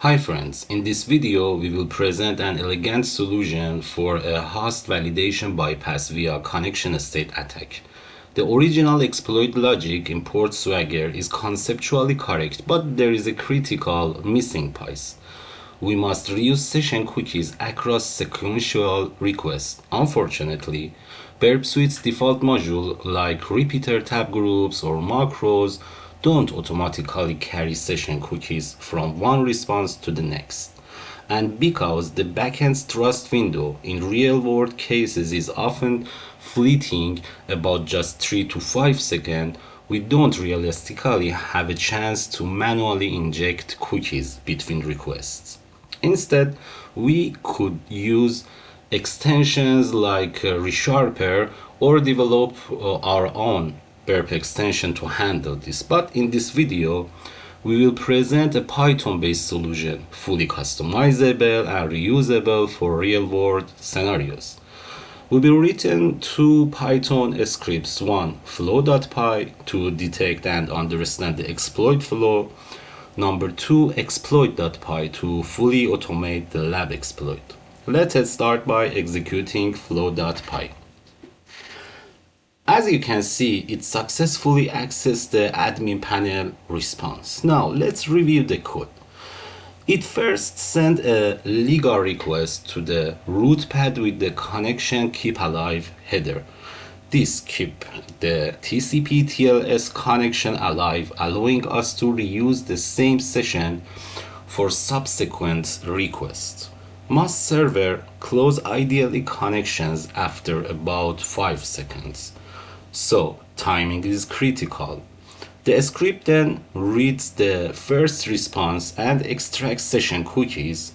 Hi friends, in this video we will present an elegant solution for a host validation bypass via connection state attack. The original exploit logic in PortSwigger is conceptually correct, but there is a critical missing piece. We must reuse session cookies across sequential requests. Unfortunately, Burp Suite's default module like repeater tab groups or macros don't automatically carry session cookies from one response to the next. And because the backend's trust window in real-world cases is often fleeting, about just 3 to 5 seconds, we don't realistically have a chance to manually inject cookies between requests. Instead, we could use extensions like ReSharper or develop our own Burp extension to handle this. But in this video, we will present a Python-based solution, fully customizable and reusable for real-world scenarios. Will be written two Python scripts, one flow.py to detect and understand the exploit flow, number two exploit.py to fully automate the lab exploit. Let us start by executing flow.py. As you can see, it successfully accessed the admin panel response. Now let's review the code. It first sent a legal request to the root pad with the connection keep alive header. This keeps the TCP TLS connection alive, allowing us to reuse the same session for subsequent requests. Must server close ideally connections after about 5 seconds. So timing is critical. The script then reads the first response and extracts session cookies.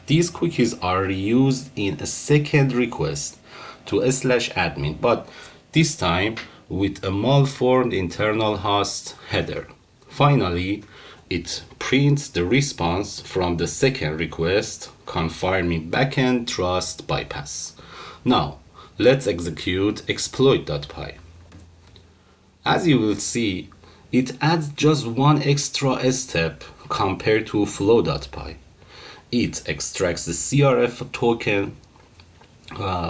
These cookies are reused in a second request to /admin, but this time with a malformed internal host header. Finally, it prints the response from the second request, confirming backend trust bypass. Now, let's execute exploit.py. As you will see, it adds just one extra step compared to flow.py. It extracts the CRF token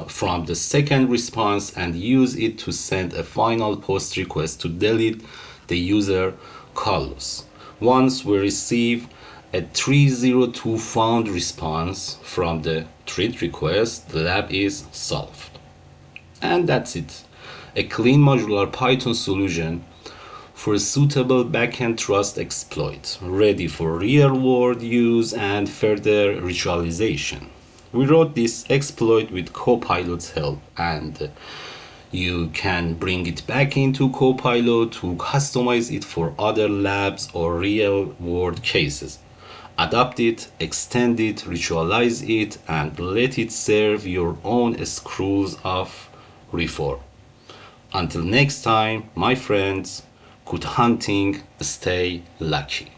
from the second response and use it to send a final post request to delete the user callus. Once we receive a 302 found response from the thread request, the lab is solved. And that's it. A clean modular Python solution for a suitable backend trust exploit, ready for real-world use and further ritualization. We wrote this exploit with Copilot's help, and you can bring it back into Copilot to customize it for other labs or real-world cases. Adapt it, extend it, ritualize it, and let it serve your own screws of reform. Until next time, my friends, good hunting, stay lucky.